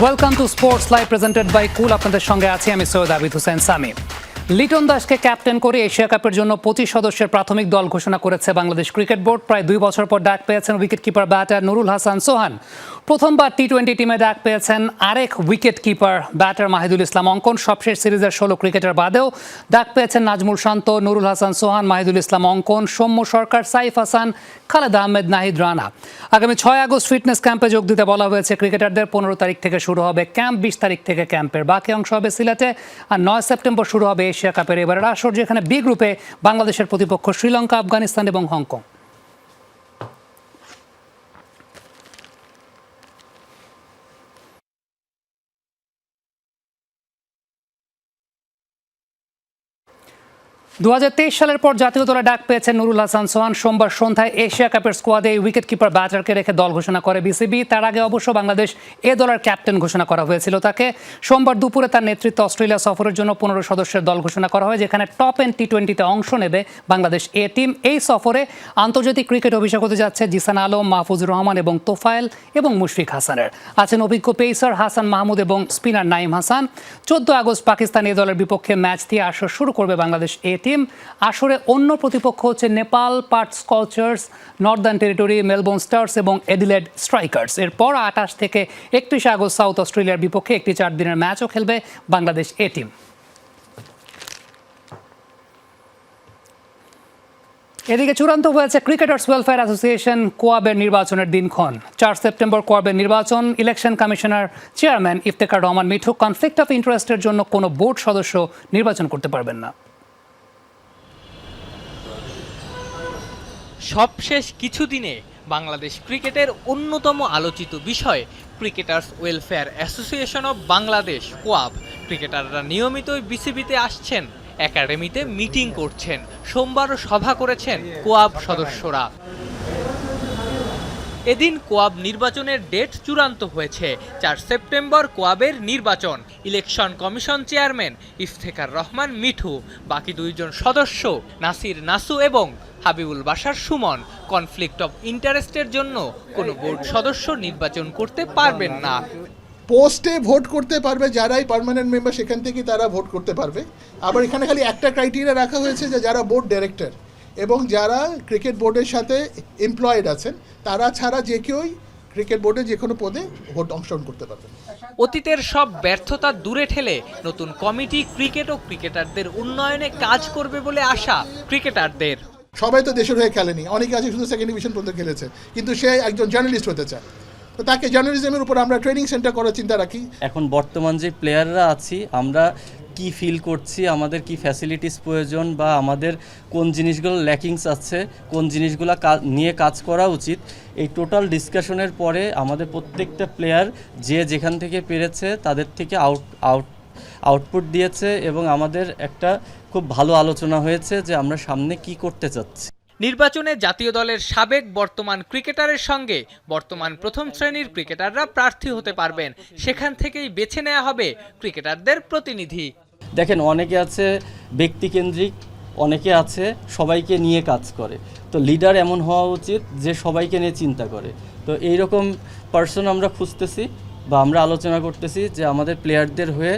Welcome to sports live presented by cool. আপনাদের সঙ্গে আছি আমি সৈয়দ আবিদ হোসেন সামি। লিটন দাসকে ক্যাপ্টেন করে এশিয়া কাপের জন্য 25 সদস্যের প্রাথমিক দল ঘোষণা করেছে বাংলাদেশ ক্রিকেট বোর্ড। প্রায় 2 বছর পর ডাক পেয়েছেন wicket keeper batter Nurul Hasan Sohan. প্রথমবার টি-20 টিমে ডাক পেয়েছেন আরেক wicket keeper batter Mahidul Islam Ankon. সবশেষ সিরিজের 16 ক্রিকেটার বাদেও ডাক পেয়েছেন নাজমুল শান্ত, নুরুল হাসান সোহান, মাহিদুল ইসলাম অঙ্কন, সৌম্য সরকার, সাইফ হাসান, খালেদ আহমেদ, নাহিদ রানা। আগামী 6 আগস্ট ফিটনেস ক্যাম্পে যোগ দিতে বলা হয়েছে ক্রিকেটারদের। 15 তারিখ থেকে শুরু হবে ক্যাম্প, 20 তারিখ থেকে ক্যাম্পের বাকি অংশ হবে সিলেটে, আর 9 সেপ্টেম্বর শুরু হবে এশিয়া কাপের এবারের আসর, যেখানে বি গ্রুপে বাংলাদেশের প্রতিপক্ষ শ্রীলঙ্কা, আফগানিস্তান এবং হংকং। 2023 সালের পর জাতীয় দলে ডাক পেয়েছেন নুরুল হাসান সোহান। সোমবার সন্ধ্যায় এশিয়া কাপের স্কোয়াডে উইকেট কিপার ব্যাটারকে রেখে দল ঘোষণা করে বিসিবি। তার আগে অবশ্য বাংলাদেশ এ দলের ক্যাপ্টেন ঘোষণা করা হয়েছিল তাকে। সোমবার দুপুরে তার নেতৃত্বে অস্ট্রেলিয়া সফরের জন্য 15 সদস্যের দল ঘোষণা করা হয়, যেখানে টপ এন্ড টি-20তে অংশ নেবে বাংলাদেশ এ টিম। এই সফরে আন্তর্জাতিক ক্রিকেট অভিষেক হতে যাচ্ছে জিসান আলম, মাহফুজুর রহমান এবং তোফায়েল এবং মুশফিক হাসানের। আছেন অভিজ্ঞ পেসার হাসান মাহমুদ এবং স্পিনার নাইম হাসান। 14 আগস্ট পাকিস্তান এ দলের বিপক্ষে ম্যাচ দিয়ে আসর শুরু করবে বাংলাদেশ এ টিম। আসরে অন্য প্রতিপক্ষ হচ্ছে Nepal, Perth Scorchers, Northern Territory, Melbourne Stars এবং এডিলেড স্ট্রাইকার্স। এরপর 28 থেকে 31 আগস্ট সাউথ অস্ট্রেলিয়ার বিপক্ষে একটি 4 দিনের ম্যাচও খেলবে বাংলাদেশ এ টিম। এদিকে চূড়ান্ত হয়েছে ক্রিকেটার্স ওয়েলফেয়ার অ্যাসোসিয়েশন কোয়াবের নির্বাচনের দিনক্ষণ। 4 সেপ্টেম্বর কোয়াবের নির্বাচন। Election commissioner chairman Iftekhar Rahman Mithu conflict of ইন্টারেস্টের জন্য কোনো বোর্ড সদস্য নির্বাচন করতে পারবেন না। সবশেষ কিছুদিনে বাংলাদেশ ক্রিকেটের অন্যতম আলোচিত বিষয় cricketers welfare association of Bangladesh COAB. ক্রিকেটাররা নিয়মিতই বিসিবিতে আসছেন, একাডেমিতে মিটিং করছেন, সোমবারও সভা করেছেন কোয়াব সদস্যরা। এদিন কোয়াব নির্বাচনের ডেট চূড়ান্ত হয়েছে। 4 সেপ্টেম্বর কোয়াবের নির্বাচন। Election commission chairman Iftekhar Rahman Mithu, বাকি 2 জন সদস্য নাসির নাসু এবং হাবিবুল বাশার সুমন কনফ্লিক্ট অফ ইন্টারেস্টের জন্য কোনো বোর্ড সদস্য নির্বাচন করতে পারবেন না। পোস্টে ভোট করতে পারবে যারাই পার্মানেন্ট মেম্বার, সেখান থেকে তারা ভোট করতে পারবে। আবার এখানে খালি একটা ক্রাইটেরিয়া রাখা হয়েছে যে যারা বোর্ড ডাইরেক্টর এবং যারা ক্রিকেট বোর্ডের সাথে এমপ্লয়েড আছেন তারা ছাড়া যে কেউই ক্রিকেট বোর্ডে যে কোনো পদে ভোট অংশগ্রহণ করতে পারবেন। অতীতের সব ব্যর্থতা দূরে ঠেলে নতুন কমিটি ক্রিকেট ও ক্রিকেটারদের উন্নয়নে কাজ করবে বলে আশা ক্রিকেটারদের। সবাই তো দেশের হয়ে খেলেনি, অনেকে আছে শুধু সেকেন্ড ডিভিশন পর্যন্ত খেলেছে, কিন্তু সে একজন জার্নালিস্ট হতে চায়, তো তাকে জার্নালিজমের উপর আমরা ট্রেনিং সেন্টার করার চিন্তা রাখি। এখন বর্তমান যে প্লেয়াররা আছি আমরা কি ফিল করছি, আমাদের কি ফ্যাসিলিটিস প্রয়োজন বা আমাদের কোন জিনিসগুলো ল্যাকিংস আছে, কোন জিনিসগুলো নিয়ে কাজ করা উচিত, এই টোটাল ডিসকাশনের পরে আমাদের প্রত্যেকটা প্লেয়ার যে যেখান থেকে পেরেছে তাদের থেকে আউটপুট দিয়েছে এবং আমাদের একটা খুব ভালো আলোচনা হয়েছে যে আমরা সামনে কি করতে চাচ্ছি। নির্বাচনে জাতীয় দলের সাবেক বর্তমান ক্রিকেটারের সঙ্গে বর্তমান প্রথম শ্রেণীর ক্রিকেটাররা প্রার্থী হতে পারবেন। সেখান থেকেই বেছে নেওয়া হবে ক্রিকেটারদের প্রতিনিধি। দেখেন, অনেকে আছে ব্যক্তিকেন্দ্রিক, অনেকে আছে সবাইকে নিয়ে কাজ করে। তো লিডার এমন হওয়া উচিত যে সবাইকে নিয়ে চিন্তা করে। তো এইরকম পার্সন আমরা খুঁজতেছি বা আমরা আলোচনা করতেছি যে আমাদের প্লেয়ারদের হয়ে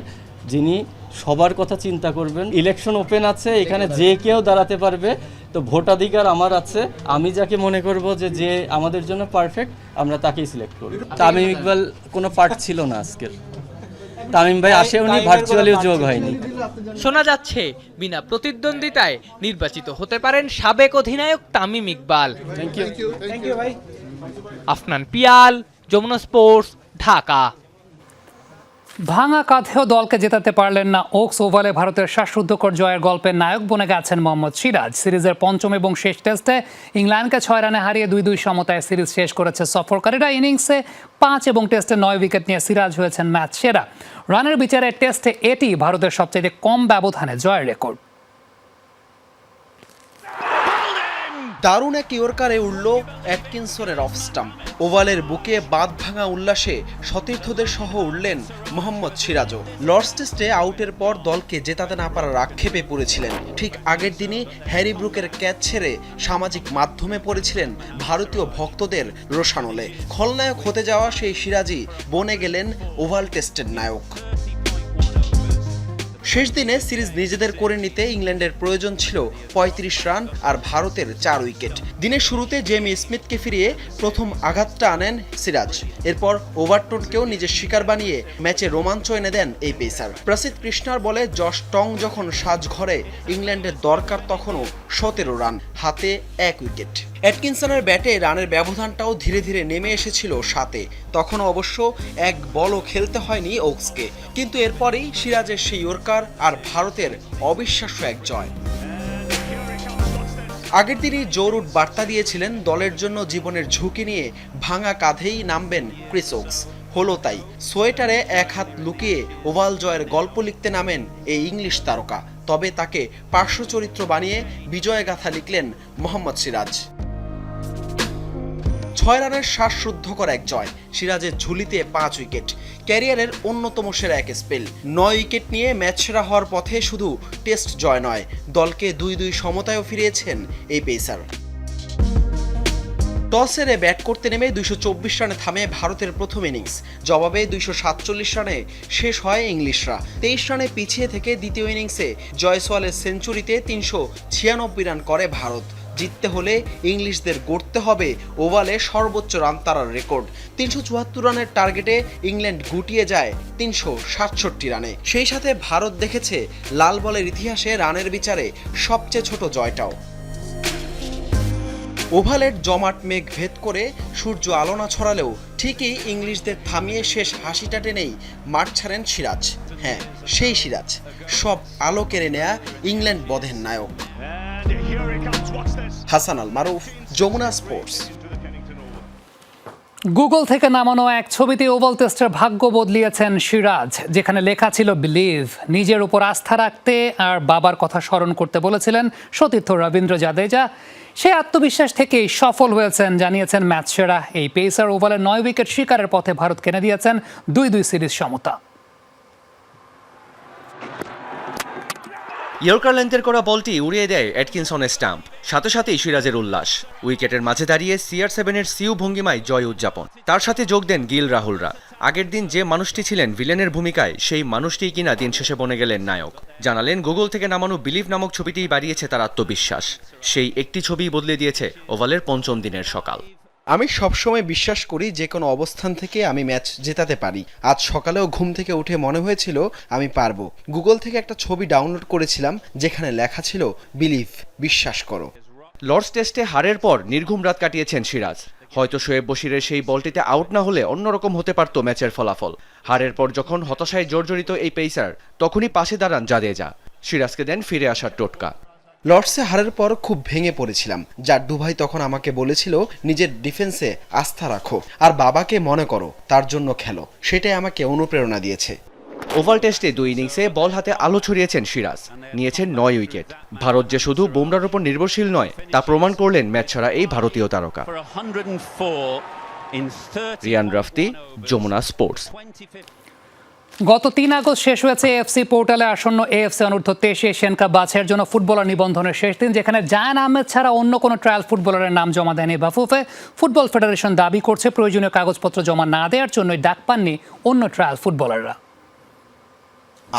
যিনি সবার কথা চিন্তা করবেন। ইলেকশন ওপেন আছে, এখানে যে কেউ দাঁড়াতে পারবে। তো ভোটাধিকার আমার আছে, আমি যাকে মনে করব যে আমাদের জন্য পারফেক্ট আমরা তাকেই সিলেক্ট করব। তামিম ইকবাল কোনো পার্ট ছিল না আজকের। তামিম ভাই আসে, উনি ভার্চুয়ালিও যোগ হয়নি। শোনা যাচ্ছে বিনা প্রতিদ্বন্দ্বিতায় নির্বাচিত হতে পারেন সাবেক অধিনায়ক তামিম ইকবাল। থ্যাংক ইউ ভাই। আফনান পিয়াল, যমুনা স্পোর্টস, ঢাকা। ভাঙা কাঁধেও দলকে জেতাতে পারলেন না ওকস ওভালে ভারতের শ্বাসরুদ্ধকর জয়ের গল্পের নায়ক বনে গেছেন মোহাম্মদ সিরাজ। সিরিজের পঞ্চম এবং শেষ টেস্টে ইংল্যান্ডকে 6 রানে হারিয়ে 2-2 সমতায় সিরিজ শেষ করেছে সফরকারীরা। ইনিংসে 5 এবং টেস্টে 9 উইকেট নিয়ে সিরাজ হয়েছেন ম্যাচ সেরা। রানের বিচারে টেস্টে এটি ভারতের সবচেয়ে কম ব্যবধানে জয়ের রেকর্ড। দারুণ এক ইয়র্কারে উড়ল অ্যাটকিনসনের অফ স্টাম্প। ওভালের বুকে বাঁধ ভাঙা উল্লাসে সতীর্থদের সহ উড়লেন মোহাম্মদ সিরাজও। লর্ডস টেস্টে আউটের পর দলকে জেতাতে না পারার আক্ষেপে পড়েছিলেন। ঠিক আগের দিনই হ্যারি ব্রুকের ক্যাচ ছেড়ে সামাজিক মাধ্যমে পড়েছিলেন ভারতীয় ভক্তদের রোষানলে। খলনায়ক হতে যাওয়া সেই সিরাজই বনে গেলেন ওভাল টেস্টের নায়ক। শেষ দিনে সিরিজ নিজেদের করে নিতে ইংল্যান্ডের প্রয়োজন ছিল ৩৫ রান আর ভারতের ৪ উইকেট। দিনের শুরুতে জেমি স্মিথকে ফিরিয়ে প্রথম আঘাতটা আনেন সিরাজ। এরপর ওভারটনকেও নিজের শিকার বানিয়ে ম্যাচে রোমাঞ্চ এনে দেন এই পেসার। প্রসিদ্ধ কৃষ্ণার বলে জশ টং যখন সাজঘরে, ইংল্যান্ডের দরকার তখনও ১৭ রান, হাতে ১ উইকেট। অ্যাটকিনসনের ব্যাটে রানের ব্যবধানটাও ধীরে ধীরে নেমে এসেছিল ৭-এ। তখনও অবশ্য এক বলও খেলতে হয়নি ওকসকে, কিন্তু এরপরেই সিরাজের সেই ইয়র্কার আর ভারতের অবিশ্বাস্য এক জয়। আগের দিনই জো রুট বার্তা দিয়েছিলেন দলের জন্য জীবনের ঝুঁকি নিয়ে ভাঙা কাঁধেই নামবেন ক্রিস ওকস। হলো তাই, সোয়েটারে এক হাত লুকিয়ে ওভাল জয়ের গল্প লিখতে নামেন এই ইংলিশ তারকা। তবে তাকে পার্শ্ব চরিত্র বানিয়ে বিজয়গাথা লিখলেন মোহাম্মদ সিরাজ। ৬ রানের শ্বাসরুদ্ধকর এক জয়, সিরাজের ঝুলিতে ৫ উইকেট, ক্যারিয়ারের অন্যতম সেরা এক স্পেল। ৯ উইকেট নিয়ে ম্যাচ সেরা হওয়ার পথে শুধু টেস্ট জয় নয়, দলকে ২-২ সমতায়ও ফিরিয়েছেন এই পেসার। টস হেরে ব্যাট করতে নেমে ২২৪ রানে থামে ভারতের প্রথম ইনিংস। জবাবে ২৪৭ রানে শেষ হয় ইংলিশরা। ২৩ রানে পিছিয়ে থেকে দ্বিতীয় ইনিংসে জয়সওয়ালের সেঞ্চুরিতে ৩৯৬ রান করে ভারত। জিততে হলে ইংলিশদের গড়তে হবে ওভালে সর্বোচ্চ রান তাড়ার রেকর্ড। ৩৭৪ রানের টার্গেটে ইংল্যান্ড গুটিয়ে যায় ৩৬৭ রানে। সেই সাথে ভারত দেখেছে লাল বলের ইতিহাসে রানের বিচারে সবচেয়ে ছোট জয়টাও। ওভালের জমাট মেঘ ভেদ করে সূর্য আলো না ছড়ালেও ঠিকই ইংলিশদের থামিয়ে শেষ হাসিটা টেনেই মাঠ ছাড়েন সিরাজ। হ্যাঁ, সেই সিরাজ, সব আলো কেড়ে নেয়া ইংল্যান্ড বধের নায়ক। হাসান আল মারুফ, যমুনা স্পোর্টস। গুগল থেকে নামানো এক ছবিতে ওভাল টেস্টের ভাগ্য বদলিয়েছেন সিরাজ, যেখানে লেখা ছিল বিলিভ। নিজের উপর আস্থা রাখতে আর বাবার কথা স্মরণ করতে বলেছিলেন সতীর্থ রবীন্দ্র জাদেজা। সেই আত্মবিশ্বাস থেকেই সফল হয়েছেন, জানিয়েছেন ম্যাচ সেরা এই পেসার। ওভালে ৯ উইকেট শিকারের পথে ভারত কিনে দিয়েছেন ২-২ সিরিজ সমতা। ইয়র্কার লেন্থের করা বলটি উড়িয়ে দেয় অ্যাটকিনসনের স্টাম্প, সাথে সাথেই সিরাজের উল্লাস। উইকেটের মাঝে দাঁড়িয়ে CR7-এর সিউ ভঙ্গিমায় জয় উদযাপন। তার সাথে যোগ দেন গিল রাহুলরা। আগের দিন যে মানুষটি ছিলেন ভিলেনের ভূমিকায়, সেই মানুষটিই কিনা দিন শেষে বনে গেলেন নায়ক। জানালেন গুগল থেকে নামানো বিলিভ নামক ছবিটিই বাড়িয়েছে তার আত্মবিশ্বাস। সেই একটি ছবিই বদলে দিয়েছে ওভালের পঞ্চম দিনের সকাল। আমি সবসময় বিশ্বাস করি যে কোনো অবস্থান থেকে আমি ম্যাচ জেতাতে পারি। আজ সকালেও ঘুম থেকে উঠে মনে হয়েছিল আমি পারবো। গুগল থেকে একটা ছবি ডাউনলোড করেছিলাম যেখানে লেখা ছিল বিলিভ, বিশ্বাস করো। লর্ডস টেস্টে হারের পর নির্ঘুম রাত কাটিয়েছেন সিরাজ। হয়তো শোয়েব বশিরের সেই বলটিতে আউট না হলে অন্যরকম হতে পারত ম্যাচের ফলাফল। হারের পর যখন হতাশায় জর্জরিত এই পেসার, তখনই পাশে দাঁড়ান জাদেজা। সিরাজকে দেন ফিরে আসার টোটকা। লর্ডসে হারের পর খুব ভেঙে পড়েছিলাম। জাড্ডু ভাই তখন আমাকে বলেছিল নিজের ডিফেন্সে আস্থা রাখো আর বাবাকে মনে করো, তার জন্য খেলো। সেটাই আমাকে অনুপ্রেরণা দিয়েছে। ওভাল টেস্টে ২ ইনিংসে বল হাতে আলো ছড়িয়েছেন সিরাজ, নিয়েছেন ৯ উইকেট। ভারত যে শুধু বুমরার উপর নির্ভরশীল নয়, তা প্রমাণ করলেন ম্যাচ ছাড়া এই ভারতীয় তারকা। রিয়ান রাফতি, যমুনা স্পোর্টস। গত ৩ আগস্ট শেষ হয়েছে এএফসি পোর্টালে আসন্ন এএফসি অনূর্ধ্ব ২৩ এশিয়ান কাপ বাছাইয়ের জন্য ফুটবলার নিবন্ধনের শেষ দিন, যেখানে জায়ান আহমেদ ছাড়া অন্য কোনো ট্রায়াল ফুটবলারের নাম জমা দেয়নি বাফুফে। ফুটবল ফেডারেশন দাবি করছে প্রয়োজনীয় কাগজপত্র জমা না দেওয়ার জন্যই ডাক পাননি অন্য ট্রায়াল ফুটবলাররা।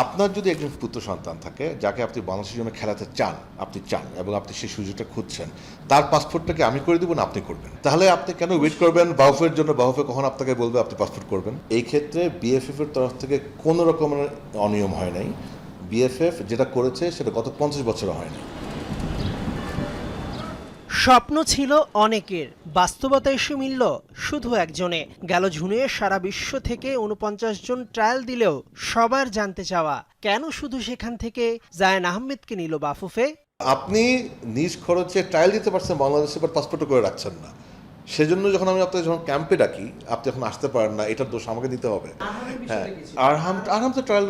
আপনার যদি একজন পুত্র সন্তান থাকে যাকে আপনি বাংলাদেশের জন্য খেলাতে চান, এবং আপনি সেই সুযোগটা খুঁজছেন, তার পাসপোর্টটাকে আমি করে দিব না আপনি করবেন, তাহলে আপনি কেন ওয়েট করবেন বাউফের জন্য? বাউফে কখন আপনাকে বলবে আপনি পাসপোর্ট করবেন? এই ক্ষেত্রে বিএফএফ এর তরফ থেকে কোনো রকমের অনিয়ম হয় নাই। বিএফএফ যেটা করেছে সেটা গত ৫০ বছরে হয়নি। স্বপ্ন ছিল অনেকের, বাস্তবতা এসে মিলল শুধু একজনে। গেল জুনে সারা বিশ্ব থেকে ৪৯ জন ট্রায়াল দিলেও সবার জানতে চাওয়া, কেন শুধু সেখান থেকে জায়ান আহমেদকে নিল বাফুফে। আপনি নিজ খরচে ট্রায়াল দিতে পারছেন বাংলাদেশে, বাট পাসপোর্ট করে রাখছেন না। সেজন্য যখন আমি আপনাকে যখন ক্যাম্পে ডাকি, আপনি যখন আসতে পারেন না, এটার দোষ আমাকে দিতে হবে। হ্যাঁ, আরহাম তো ট্রায়াল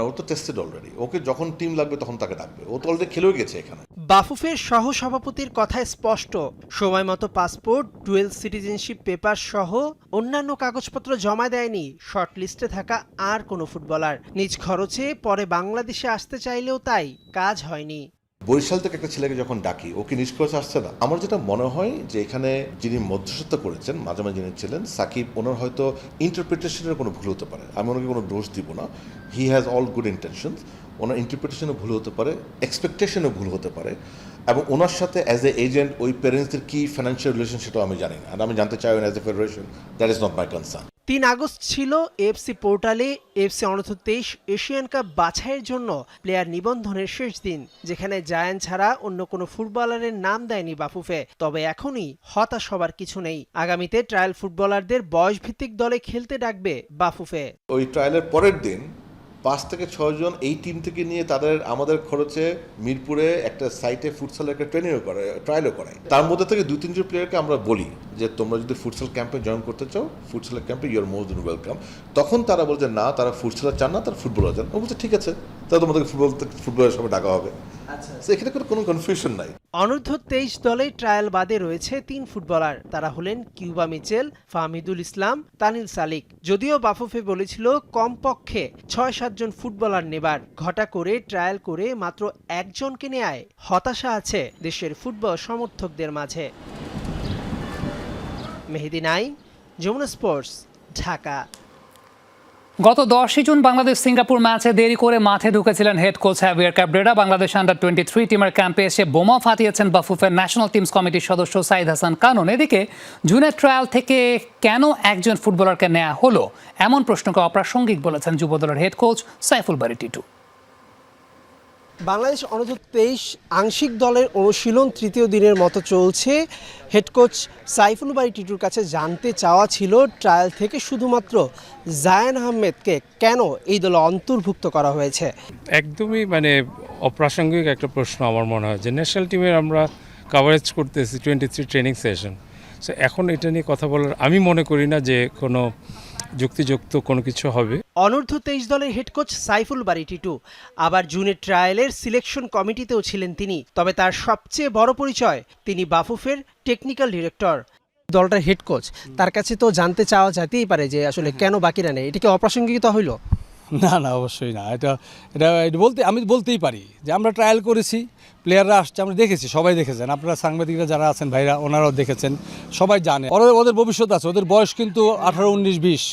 ও তো টেস্টেড অলরেডি। ওকে যখন টিম লাগবে তখন তাকে ডাকবে। ও তো অলরেডি খেলেও গেছে এখানে। বাফুফের সহসভাপতির কথায় স্পষ্ট, সময় মতো পাসপোর্ট, ডুয়েল সিটিজেনশিপ পেপার সহ অন্যান্য কাগজপত্র জমা দেয়নি শর্টলিস্টে থাকা আর কোনো ফুটবলার। নিজ খরচে পরে বাংলাদেশে আসতে চাইলেও তাই কাজ হয়নি। বরিশাল থেকে একটা ছেলেকে যখন ডাকি, ও কি নিষ্কর্ষ আসছে না? আমার যেটা মনে হয় যে এখানে যিনি মধ্যস্থতা করেছেন, মাঝে মাঝে যিনি ছিলেন সাকিব, ওনার হয়তো ইন্টারপ্রিটেশনের কোনো ভুল হতে পারে। আমি ওনাকে কোনো দোষ দিব না, he has all good intention. ওনার ইন্টারপ্রিটেশনও ভুল হতে পারে, এক্সপেকটেশনও ভুল হতে পারে, এবং ওনার সাথে অ্যাজ এ এজেন্ট ওই প্যারেন্টসদের কি ফাইন্যান্সিয়াল রিলেশন সেটাও আমি জানি না, আর আমি জানতে চাই as a federation, that is not my concern. 3 August ছিল এএফসি পোর্টালে এফসি অনূর্ধ্ব-23 এশিয়ান কাপ বাছাইয়ের জন্য প্লেয়ার নিবন্ধনের শেষ দিন, যেখানে জায়ান ছাড়া অন্য কোনো ফুটবলারের নাম দেয়নি বাফুফে। তবে এখনই হতাশ হবার কিছু নেই, আগামীতে ট্রায়াল ফুটবলারদের বয়সভিত্তিক দলে খেলতে ডাকবে বাফুফে। ওই ট্রায়ালের পরের দিন 5 থেকে 6 জন এই টিম থেকে নিয়ে আমাদের খরচে মিরপুরে একটা সাইটে ফুটসলের একটা ট্রায়ালও করায়। তার মধ্যে থেকে 2-3 জন প্লেয়ারকে আমরা বলি যে তোমরা যদি ফুটসল ক্যাম্পে জয়েন করতে চাও, ফুটসলের ক্যাম্পে you R more then welcome. তখন তারা বলছে না, তারা ফুটসলার চান না, তারা ফুটবলার চান। ও বলছে ঠিক আছে, তাহলে তোমাদেরকে ফুটবলের সময় ডাকা হবে। এখানে কোনো কনফিউশন নাই। অনূর্ধ্ব-23 দলে ট্রায়াল বাদে রয়েছে 3 ফুটবলার, তারা হলেন কিউবা মিচেল, ফাহমিদুল ইসলাম, তানিল সালিক। যদিও বাফুফে বলেছিল কমপক্ষে 6-7 জন ফুটবলার নেবার, ঘটা করে ট্রায়াল করে মাত্র 1 জনকে নেয় হতাশা আছে দেশের ফুটবল সমর্থকদের মাঝে। মেহেদী নাইম, যমুনা স্পোর্টস, ঢাকা। গত 10 জুন বাংলাদেশ সিঙ্গাপুর ম্যাচে দেরি করে মাঠে ঢুকেছিলেন head coach Javier Cabrera. Bangladesh আন্ডার-23 টিমের ক্যাম্পে এসে বোমা ফাটিয়েছেন বাফুফের ন্যাশনাল টিমস কমিটির সদস্য সাইদ হাসান কানন। এদিকে জুনের ট্রায়াল থেকে কেন একজন ফুটবলারকে নেওয়া হলো, এমন প্রশ্নকে অপ্রাসঙ্গিক বলেছেন যুব দলের হেড কোচ সাইফুল বারী টিটু। বাংলাদেশ অনূর্ধ্ব-23 আংশিক দলের অনুশীলন তৃতীয় দিনের মতো চলছে। হেড কোচ সাইফুল বারী টিটুর কাছে জানতে চাওয়া ছিল ট্রায়াল থেকে শুধুমাত্র জায়ান আহমেদকে কেন এই দলে অন্তর্ভুক্ত করা হয়েছে। একদমই অপ্রাসঙ্গিক একটা প্রশ্ন আমার মনে হয়, যে ন্যাশনাল টিমের আমরা কাভারেজ করতেছি 23 ট্রেনিং সেশন। সো এখন এটা নিয়ে কথা বলার আমি মনে করি না যে কোনো যুক্তিযুক্ত কোনো কিছু হবে। অনূর্ধ্ব-23 দলের হেড কোচ সাইফুল বারী টিটু আবার জুনের ট্রায়ালের সিলেকশন কমিটিতেও ছিলেন তিনি। তবে তার সবচেয়ে বড় পরিচয়, তিনি বাফুফের টেকনিক্যাল ডিরেক্টর। দলটার হেড কোচ, তার কাছে তো জানতে চাওয়া যেতেই পারে যে আসলে কেন বাকিরা নেই। এটা কি অপ্রাসঙ্গিকতা হইল? না না, অবশ্যই না। এটা আমি বলতেই পারি যে আমরা ট্রায়াল করেছি, প্লেয়াররা আসছে, আমরা দেখেছি, সবাই দেখেছেন, আপনারা সাংবাদিকরা যারা আছেন ভাইরা, ওনারাও দেখেছেন, সবাই জানে ওদের ভবিষ্যৎ আছে, ওদের বয়স কিন্তু 18, 19, 20।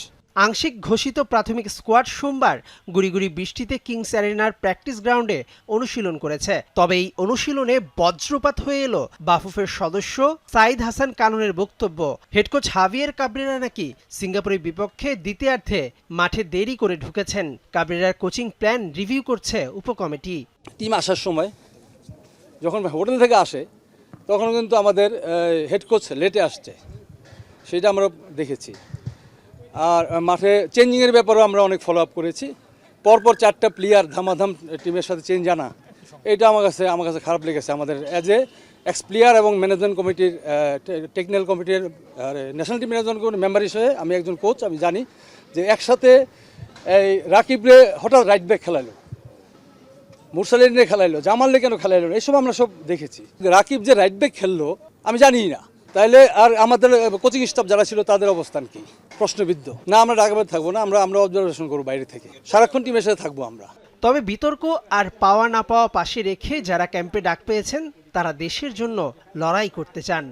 আংশিক ঘোষিত প্রাথমিক স্কোয়াড সোমবার গুড়ি বৃষ্টিতে কিংস অ্যারেনার প্র্যাকটিস গ্রাউন্ডে অনুশীলন করেছে। তবে এই অনুশীলনে বজ্রপাত হয়ে এলো বাফুফের সদস্য সাইদ হাসান কাননের বক্তব্য। হেডকোচ হাভিয়ার ক্যাব্রেরা নাকি সিঙ্গাপুরের বিপক্ষে দ্বিতীয়ার্ধে মাঠে দেরি করে ঢুকেছেন। ক্যাব্রেরার কোচিং প্ল্যান রিভিউ করছে উপকমিটি। টিম আসার সময় যখন হোটেল থেকে আসে তখন কিন্তু আমাদের হেড কোচ লেটে আসছে, সেটা আমরা দেখেছি। আর মাঠে চেঞ্জিংয়ের ব্যাপারেও আমরা অনেক ফলো আপ করেছি। পরপর 4টা প্লেয়ার ধামাধাম টিমের সাথে চেঞ্জ আনা, এটা আমার কাছে খারাপ লেগেছে। আমাদের অ্যাজ এ এক্স প্লেয়ার এবং ম্যানেজমেন্ট কমিটির টেকনিক্যাল কমিটির ন্যাশনাল টিম ম্যানেজমেন্ট কমিটির মেম্বার হিসেবে আমি একজন কোচ, আমি জানি যে একসাথে এই রাকিবরে হঠাৎ রাইট ব্যাক খেলাইলো, মুরসালিনে খেলাইলো, জামালরে কেন খেলাইলো, এইসব আমরা সব দেখেছি। রাকিব যে রাইট ব্যাক খেললো আমি জানি না, তাইলে আর আমাদের কোচিং স্টাফ যারা ছিল তাদের অবস্থান কি? প্রশ্নবিদ্ধ। না, আমরা ঢাকাতে থাকবো না, আমরা অবজারভেশন করবো বাইরে থেকে, সারাক্ষণ টিমের সাথে থাকবো আমরা। তবে বিতর্ক আর পাওয়া না পাওয়া পাশে রেখে যারা ক্যাম্পে ডাক পেয়েছেন তারা দেশের জন্য লড়াই করতে চান।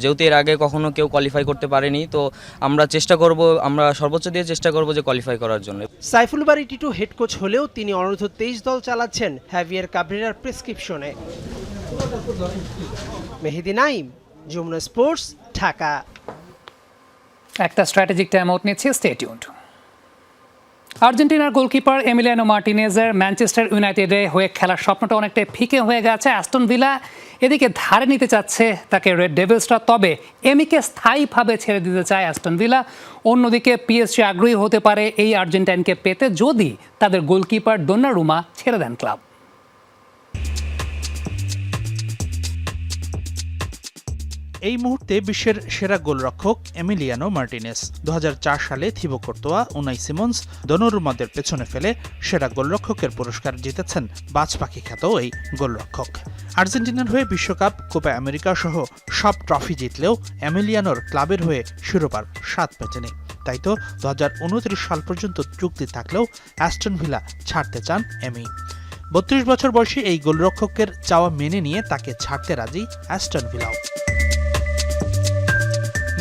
যেহেতু এর আগে কখনো কেউ কোয়ালিফাই করতে পারেনি, তো আমরা সর্বোচ্চ দিয়ে চেষ্টা করব যে কোয়ালিফাই করার জন্য। সাইফুল বারী টিটু হেড কোচ হলেও তিনি অনূর্ধ্ব-23 দল চালাচ্ছেন হ্যাভিয়ার ক্যাব্রেরার প্রেসক্রিপশনে। মেহেদী নাইম, যমুনা স্পোর্টস, ঢাকা। একটা স্ট্র্যাটেজিক টাইম আউট নিচ্ছে, স্টে টিউনড। আর্জেন্টিনার গোলকিপার এমিলিয়ানো মার্টিনেজের ম্যানচেস্টার ইউনাইটেডে হয়ে খেলার স্বপ্নটা অনেকটা ফিকে হয়ে গেছে। অ্যাস্টন ভিলা এদিকে ধারে নিতে চাচ্ছে তাকে রেড ডেভিলসরা, তবে এমিকে স্থায়ীভাবে ছেড়ে দিতে চায় অ্যাস্টন ভিলা। অন্যদিকে পিএসজি আগ্রহী হতে পারে এই আর্জেন্টাইনকে পেতে যদি তাদের গোলকিপার দোন্নারুমা ছেড়ে দেন ক্লাব। এই মুহূর্তে বিশ্বের সেরা গোলরক্ষক এমিলিয়ানো মার্টিনেস। 2004 সালে থিবো কর্তোয়া, উনাই সিমন্স, দোনোরুমাদের পেছনে ফেলে সেরা গোলরক্ষকের পুরস্কার জিতেছেন বাজ পাখি খ্যাত এই গোলরক্ষক। আর্জেন্টিনার হয়ে বিশ্বকাপ, কোপা আমেরিকা সহ সব ট্রফি জিতলেও এমিলিয়ানোর ক্লাবের হয়ে শিরোপার স্বাদ পেতেনি। তাই তো 2029 সাল পর্যন্ত চুক্তি থাকলেও অ্যাস্টন ভিলা ছাড়তে চান এমি। 32 বছর বয়সী এই গোলরক্ষকের চাওয়া মেনে নিয়ে তাকে ছাড়তে রাজি অ্যাস্টন ভিলাও।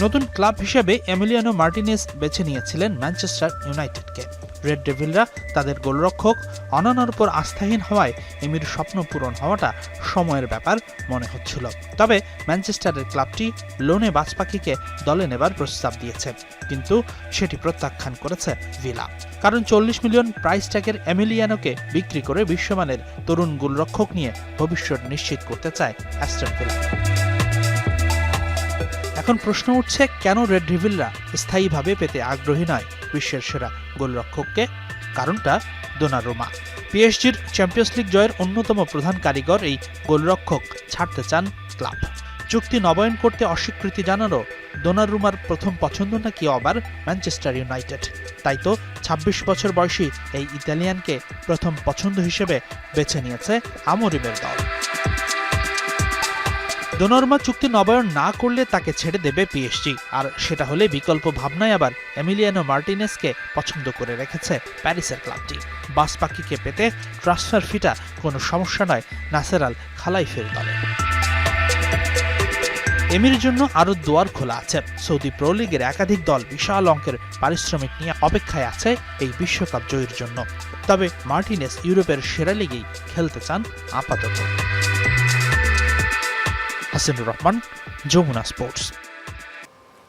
নতুন ক্লাব হিসেবে এমিলিয়ানো মার্টিনেস বেছে নিয়েছিলেন ম্যানচেস্টার ইউনাইটেডকে। রেড ডেভিলরা তাদের গোলরক্ষক অনানার উপর আস্থাহীন হওয়ায় এমির স্বপ্ন পূরণ হওয়াটা সময়ের ব্যাপার মনে হচ্ছিল। তবে ম্যানচেস্টারের ক্লাবটি লোনে বাজ পাখিকে দলে নেবার প্রস্তাব দিয়েছে, কিন্তু সেটি প্রত্যাখ্যান করেছে ভিলা। কারণ 40 মিলিয়ন প্রাইস ট্যাগের এমিলিয়ানোকে বিক্রি করে বিশ্বমানের তরুণ গোলরক্ষক নিয়ে ভবিষ্যৎ নিশ্চিত করতে চায় অ্যাস্টন ভিলা। এখন প্রশ্ন উঠছে, কেন রেড ডেভিলরা স্থায়ীভাবে পেতে আগ্রহী নয় বিশ্বের সেরা গোলরক্ষককে? কারণটা দোনারুমা। পিএসজির চ্যাম্পিয়ন্স লিগ জয়ের অন্যতম প্রধান কারিগর এই গোলরক্ষক ছাড়তে চান ক্লাব। চুক্তি নবায়ন করতে অস্বীকৃতি জানারও দোনারুমার প্রথম পছন্দ নাকি আবার ম্যানচেস্টার ইউনাইটেড। তাই তো 26 বছর বয়সী এই ইতালিয়ানকে প্রথম পছন্দ হিসেবে বেছে নিয়েছে আমোরিমের দল। দোনারুমা চুক্তি নবায়ন না করলে তাকে ছেড়ে দেবে পিএসজি, আর সেটা হলে বিকল্প ভাবনায় আবার এমিলিয়ানো মার্টিনেসকে পছন্দ করে রেখেছে প্যারিসের ক্লাবটি। বাজ পাখিকে পেতে ট্রান্সফার ফিটা কোনো সমস্যা নয় নাসের আল খালাইফের দলে। এমির জন্য আরও দুয়ার খোলা আছে। সৌদি প্রো লিগের একাধিক দল বিশাল অঙ্কের পারিশ্রমিক নিয়ে অপেক্ষায় আছে এই বিশ্বকাপ জয়ের জন্য। তবে মার্টিনেস ইউরোপের সেরা লিগেই খেলতে চান আপাতত। হাসিনুর রহমান, যমুনা স্পোর্টস।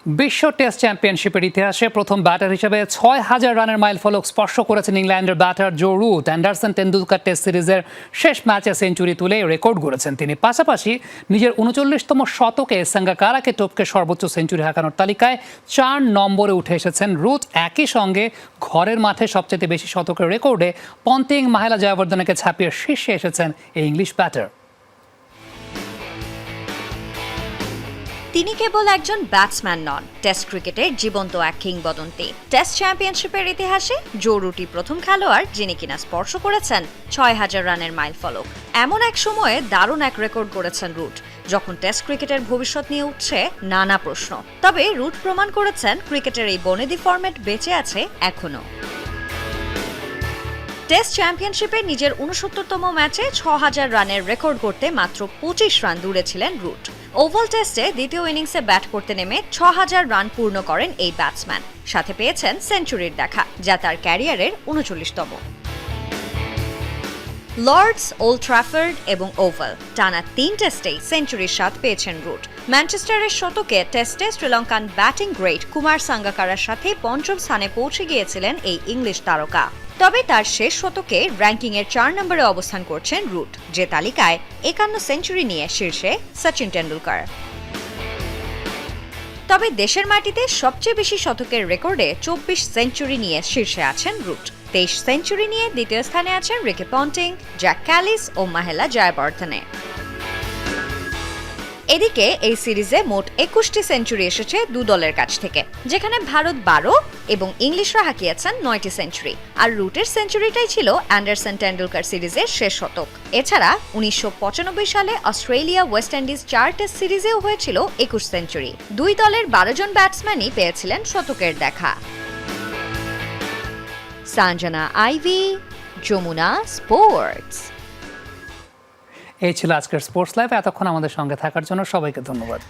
বিশ্ব টেস্ট চ্যাম্পিয়নশিপের ইতিহাসে প্রথম ব্যাটার হিসেবে 6000 রানের মাইলফলক স্পর্শ করেছেন ইংল্যান্ডের batter Joe Root. Anderson Tendulkar test সিরিজের শেষ ম্যাচে সেঞ্চুরি তুলে রেকর্ড গড়েছেন তিনি। পাশাপাশি নিজের 39তম শতকে সাঙ্গাকারাকে টপকে সর্বোচ্চ সেঞ্চুরি হাঁকানোর তালিকায় 4 নম্বরে উঠে এসেছেন রুট। একই সঙ্গে ঘরের মাঠে সবচেয়ে বেশি শতকের রেকর্ডে পন্টিং মাহেলা জয়াবর্ধনেকে ছাপিয়ে শীর্ষে এসেছেন এই ইংলিশ ব্যাটার। তিনি কেবল একজন ব্যাটসম্যান নন, টেস্ট ক্রিকেটের জীবন্ত এক কিংবদন্তি। টেস্ট চ্যাম্পিয়নশিপের ইতিহাসে জো রুটই প্রথম খেলোয়াড় যিনি কিনা স্পর্শ করেছেন 6000 রানের মাইলফলক। এমন এক সময়ে দারুণ এক রেকর্ড গড়েছেন রুট, যখন টেস্ট ক্রিকেটের ভবিষ্যৎ নিয়ে উঠছে নানা প্রশ্ন। তবে রুট প্রমাণ করেছেন ক্রিকেটের এই বনেদি ফরম্যাট বেঁচে আছে এখনো। টেস্ট চ্যাম্পিয়নশিপে নিজের 69তম ম্যাচে 6000 রানের রেকর্ড করতে মাত্র 25 রান দূরে ছিলেন রুট। ওভাল টেস্টে দ্বিতীয় ইনিংসে ব্যাট করতে নেমে 6000 রান পূর্ণ করেন এই ব্যাটসম্যান। সাথে পেয়েছেন সেঞ্চুরির দেখা, যা তার ক্যারিয়ারের 39তম। লর্ডস, ওল্ড ট্র্যাফোর্ড এবং ওভাল টানা 3 টেস্টেই সেঞ্চুরির স্বাদ পেয়েছেন রুট। ম্যানচেস্টারের শতকে টেস্টে শ্রীলঙ্কান ব্যাটিং গ্রেট কুমার সাঙ্গাকারার সাথে 5ম স্থানে পৌঁছে গিয়েছিলেন এই ইংলিশ তারকা। তবে তার শেষ শতকে র্যাঙ্কিংয়ের 4 নম্বরে অবস্থান করছেন রুট, যে তালিকায় 51 সেঞ্চুরি নিয়ে শীর্ষে সচিন টেন্ডুলকার। তবে দেশের মাটিতে সবচেয়ে বেশি শতকের রেকর্ডে 24 সেঞ্চুরি নিয়ে শীর্ষে আছেন রুট। 23 সেঞ্চুরি নিয়ে দ্বিতীয় স্থানে আছেন রিকি পন্টিং, জ্যাক ক্যালিস ও মাহেলা জয়াবর্ধনে। এদিকে এই সিরিজে মোট 21টি সেঞ্চুরি এসেছে দু দলের কাছ থেকে, যেখানে ভারত 12 এবং ইংলিশরা হাঁকিয়েছেন 9টি সেঞ্চুরি। আর রুটের সেঞ্চুরিটাই ছিল অ্যান্ডারসন টেন্ডুলকার সিরিজের শেষ শতক। এছাড়া 1995 সালে অস্ট্রেলিয়া ওয়েস্ট ইন্ডিজ 4 টেস্ট সিরিজেও হয়েছিল 21 সেঞ্চুরি। দুই দলের 12 জন ব্যাটসম্যানই পেয়েছিলেন শতকের দেখা। সাঞ্জনা আইভি, যমুনা স্পোর্টস। এই ছিল আজকের স্পোর্টস লাইভ। এতক্ষণ আমাদের সঙ্গে থাকার জন্য সবাইকে ধন্যবাদ।